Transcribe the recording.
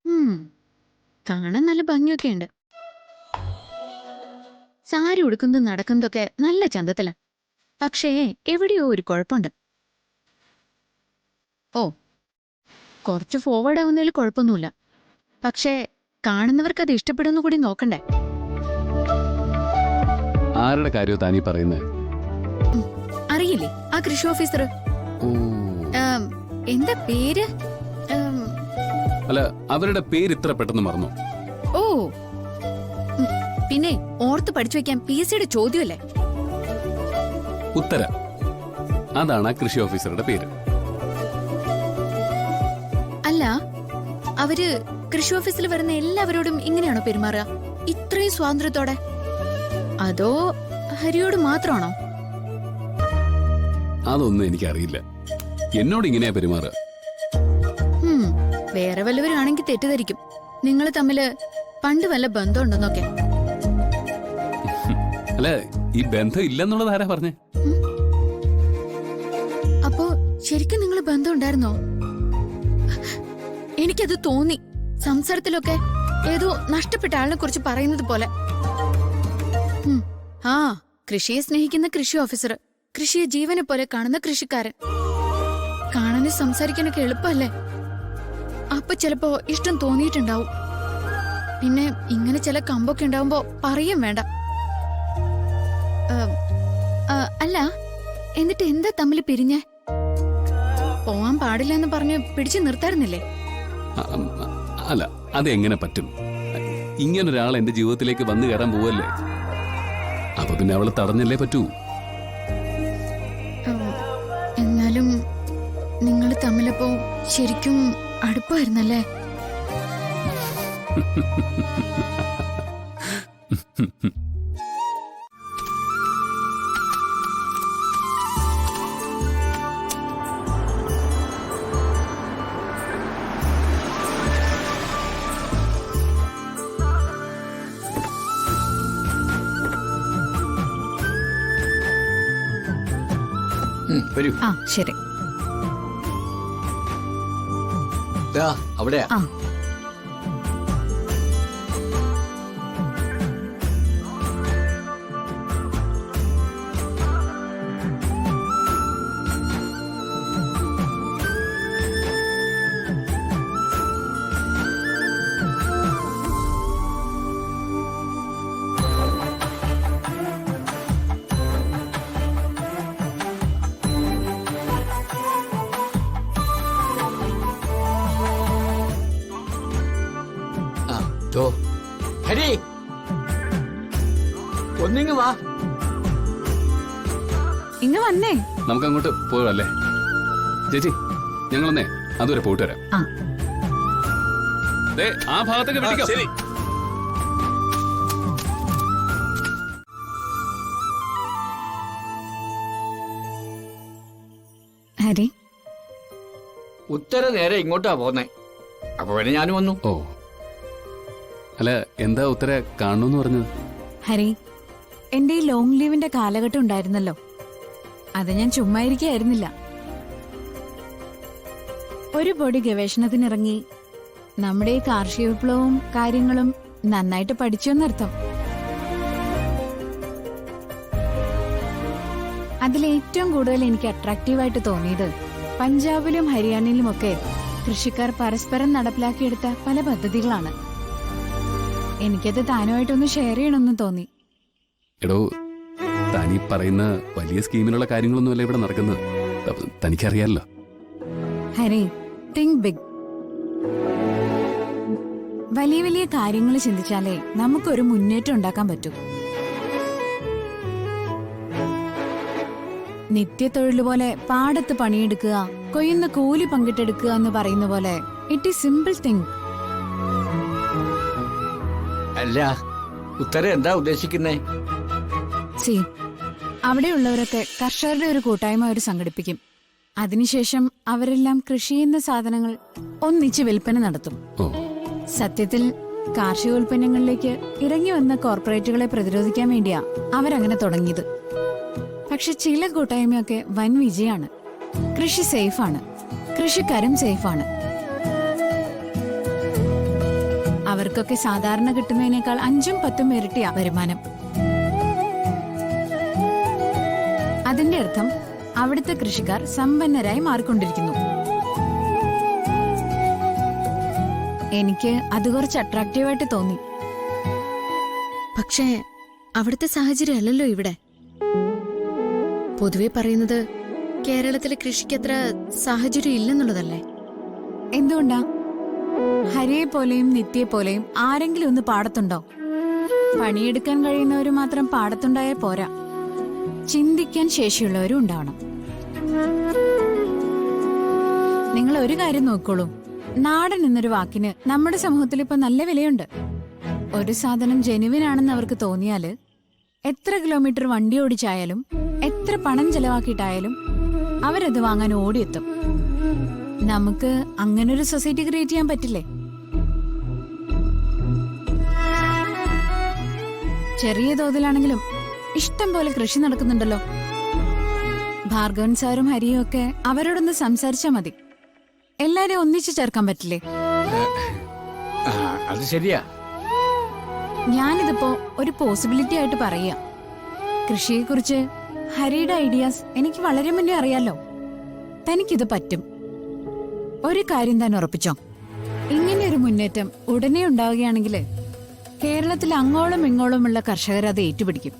ഉം, കാണാൻ നല്ല ഭംഗിയൊക്കെ ഉണ്ട്. സാരി ഉടുക്കുന്നതും നടക്കുന്നതൊക്കെ നല്ല ചന്തത്തില. പക്ഷേ എവിടെയോ ഒരു കുഴപ്പമുണ്ട്. ഓ, കുറച്ച് ഫോർവേഡ് ആവുന്നതിൽ കുഴപ്പമൊന്നുമില്ല. പക്ഷേ കാണുന്നവർക്ക് അത് ഇഷ്ടപ്പെടുന്നു കൂടി നോക്കണ്ടേ? ആരുടെ കാര്യോ താനീ പറയുന്നത്? അറിയില്ലേ, ആ കൃഷി ഓഫീസർ. ഓ, എന്താ പേര്? അല്ല, അവരുടെ പേര് ഇത്ര പെട്ടെന്ന് മറന്നു. ഓ, പിന്നെ ഓർത്ത് പഠിച്ചു വെക്കാൻ PSCയുടെ ചോദ്യമല്ലേ? ഉത്തര. അതാണ് ആ കൃഷി ഓഫീസറുടെ പേര്. അല്ല, അവര് കൃഷി ഓഫീസിൽ വരുന്ന എല്ലാവരോടും ഇങ്ങനെയാണോ പെരുമാറുക? ഇത്രയും സ്വാതന്ത്ര്യത്തോടെ? അതോ ഹരിയോട് മാത്രമാണോ? അതൊന്നും എനിക്കറിയില്ല. എന്നോട് ഇങ്ങനെയാ പെരുമാറുക. വേറെ വല്ലവരാണെങ്കിൽ തെറ്റിദ്ധരിക്കും നിങ്ങൾ തമ്മില് പണ്ട് വല്ല ബന്ധമുണ്ടെന്നൊക്കെ. അല്ല, ഈ ബന്ധം ഇല്ലെന്നുള്ളത് ആരാ പറഞ്ഞേ? അപ്പോ ശരിക്കും നിങ്ങൾ ബന്ധം ഉണ്ടായിരുന്നോ? എനിക്കത് തോന്നി. സംസാരത്തിലൊക്കെ ഏതോ നഷ്ടപ്പെട്ട ആളിനെ കുറിച്ച് പറയുന്നത് പോലെ. ആ, കൃഷിയെ സ്നേഹിക്കുന്ന കൃഷി ഓഫീസർ, കൃഷിയെ ജീവനെ പോലെ കാണുന്ന കൃഷിക്കാരൻ. കാണാനും സംസാരിക്കാനൊക്കെ എളുപ്പമല്ലേ? അപ്പൊ ചിലപ്പോ ഇഷ്ടം തോന്നിയിട്ടുണ്ടാവും. പിന്നെ ഇങ്ങനെ ചില കമ്പൊക്കെ ഉണ്ടാവുമ്പോ പറയും വേണ്ട. അല്ല, എന്നിട്ട് എന്താ തമ്മിൽ പിരിഞ്ഞേ? പോവാൻ പാടില്ല എന്ന് പറഞ്ഞ് പിടിച്ചു നിർത്താറുന്നില്ലേ? അല്ല, അതെങ്ങനെ പറ്റും? ഇങ്ങനൊരാൾ എന്റെ ജീവിതത്തിലേക്ക് വന്നു കയറാൻ പോവല്ലേ. അപ്പൊ പിന്നെ അവളെ തടഞ്ഞല്ലേ പറ്റൂ. എന്നാലും നിങ്ങൾ തമ്മിലപ്പോ ശരിക്കും അടുപ്പായിരുന്നല്ലേ? വരൂ. ആ, ശരി. അവിടെയാ. ആ, ഹരി, ഒന്നിങ്ങ് വാ. ഇങ്ങ വന്നേ. നമുക്ക് അങ്ങോട്ട് പോവല്ലേ? ചേച്ചി, ഞങ്ങളൊന്നേ അതുവരെ പോയിട്ട് വരാം. ആ. ദേ, ആ ഭാഗത്തേക്ക് വിളിക്കാം. ശരി. ഹരി, ഉത്തര നേരെ ഇങ്ങോട്ടാ പോന്നെ. അപ്പൊ പിന്നെ ഞാനും വന്നു. ഓ, അല്ല, എന്താ ഉത്തര കാണണമെന്ന് പറഞ്ഞത്? ഹരി, എന്റെ ഈ ലോങ് ലീവിന്റെ കാലഘട്ടം ഉണ്ടായിരുന്നല്ലോ, അത് ഞാൻ ചുമ്മാ ഇരിക്കുകയായിരുന്നില്ല. ഒരു പൊടി ഗവേഷണത്തിനിറങ്ങി നമ്മുടെ ഈ കാർഷിക വിപ്ലവവും കാര്യങ്ങളും നന്നായിട്ട് പഠിച്ചെന്നർത്ഥം. അതിലേറ്റവും കൂടുതൽ എനിക്ക് അട്രാക്റ്റീവായിട്ട് തോന്നിയത് പഞ്ചാബിലും ഹരിയാനയിലുമൊക്കെ കൃഷിക്കാർ പരസ്പരം നടപ്പിലാക്കിയെടുത്ത പല പദ്ധതികളാണ്. എനിക്കത് താനുമായിട്ടൊന്ന് ഷെയർ ചെയ്യണമെന്ന് തോന്നി. എടോ, താനീ പറയുന്ന വലിയ സ്കീമിലുള്ള കാര്യങ്ങളൊന്നുമല്ല ഇവിടെ നടക്കുന്നത്. തനിക്കറിയാലോ. Hari, think big. വലിയ വലിയ കാര്യങ്ങൾ ചിന്തിച്ചാലേ നമുക്കൊരു മുന്നേറ്റം ഉണ്ടാക്കാൻ പറ്റൂ. നിത്യത്തൊഴിലുപോലെ പാടത്ത് പണിയെടുക്കുക, കൊയ്യുന്ന കൂലി പങ്കിട്ടെടുക്കുക എന്ന് പറയുന്ന പോലെ ഇറ്റ് ഈസ് സിമ്പിൾ തിങ്. അല്ല, ഉത്തര എന്താ ഉദ്ദേശിക്കുന്നേ? സി, അവിടെയുള്ളവരൊക്കെ കർഷകരുടെ ഒരു കൂട്ടായ്മ അവർ സംഘടിപ്പിക്കും. അതിനുശേഷം അവരെല്ലാം കൃഷി ചെയ്യുന്ന സാധനങ്ങൾ ഒന്നിച്ച് വിൽപ്പന നടത്തും. സത്യത്തിൽ കാർഷികോൽപ്പന്നങ്ങളിലേക്ക് ഇറങ്ങി വന്ന കോർപ്പറേറ്റുകളെ പ്രതിരോധിക്കാൻ വേണ്ടിയാ അവരങ്ങനെ തുടങ്ങിയത്. പക്ഷെ ചില കൂട്ടായ്മയൊക്കെ വൻ വിജയാണ്. കൃഷി സേഫാണ്, കൃഷിക്കാരും സേഫാണ്. അവർക്കൊക്കെ സാധാരണ കിട്ടുന്നതിനേക്കാൾ 5-10 ഇരട്ടിയാ വരുമാനം. അതിന്റെ അർത്ഥം അവിടുത്തെ കൃഷിക്കാർ സമ്പന്നരായി മാറിക്കൊണ്ടിരിക്കുന്നു. എനിക്ക് അത് കുറച്ച് അട്രാക്റ്റീവായിട്ട് തോന്നി. പക്ഷേ അവിടുത്തെ സാഹചര്യം അല്ലല്ലോ ഇവിടെ. പൊതുവെ പറയുന്നത് കേരളത്തിലെ കൃഷിക്ക് അത്ര സാഹചര്യം ഇല്ലെന്നുള്ളതല്ലേ? എന്തുകൊണ്ടാ? ഹരിയെ പോലെയും നിത്യയെ പോലെയും ആരെങ്കിലും ഒന്ന് പാടത്തുണ്ടോ? പണിയെടുക്കാൻ കഴിയുന്നവര് മാത്രം പാടത്തുണ്ടായാൽ പോരാ, ചിന്തിക്കാൻ ശേഷിയുള്ളവരും ഉണ്ടാവണം. നിങ്ങൾ ഒരു കാര്യം നോക്കോളൂ, നാടൻ എന്നൊരു വാക്കിന് നമ്മുടെ സമൂഹത്തിൽ ഇപ്പൊ നല്ല വിലയുണ്ട്. ഒരു സാധനം ജെനുവിൻ ആണെന്ന് അവർക്ക് തോന്നിയാല് എത്ര കിലോമീറ്റർ വണ്ടി ഓടിച്ചായാലും എത്ര പണം ചെലവാക്കിയിട്ടായാലും അവരത് വാങ്ങാൻ ഓടിയെത്തും. നമുക്ക് അങ്ങനൊരു സൊസൈറ്റി ക്രിയേറ്റ് ചെയ്യാൻ പറ്റില്ലേ? ചെറിയ തോതിലാണെങ്കിലും ഇഷ്ടം പോലെ കൃഷി നടക്കുന്നുണ്ടല്ലോ. ഭാർഗവൻ സാറും ഹരിയും ഒക്കെ അവരോടൊന്ന് സംസാരിച്ചാ മതി. എല്ലാരെയും ഒന്നിച്ചു ചേർക്കാൻ പറ്റില്ലേ? അത് ശരിയാ. ഞാനിതിപ്പോ ഒരു പോസിബിലിറ്റി ആയിട്ട് പറയാ. കൃഷിയെക്കുറിച്ച് ഹരിയുടെ ഐഡിയാസ് എനിക്ക് വളരെ മുന്നേ അറിയാലോ. തനിക്കിത് പറ്റും. ഒരു കാര്യം താൻ ഉറപ്പിച്ചോ, ഇങ്ങനെയൊരു മുന്നേറ്റം ഉടനെ ഉണ്ടാവുകയാണെങ്കിൽ കേരളത്തിൽ അങ്ങോളം ഇങ്ങോളമുള്ള കർഷകർ അത് ഏറ്റുപിടിക്കും.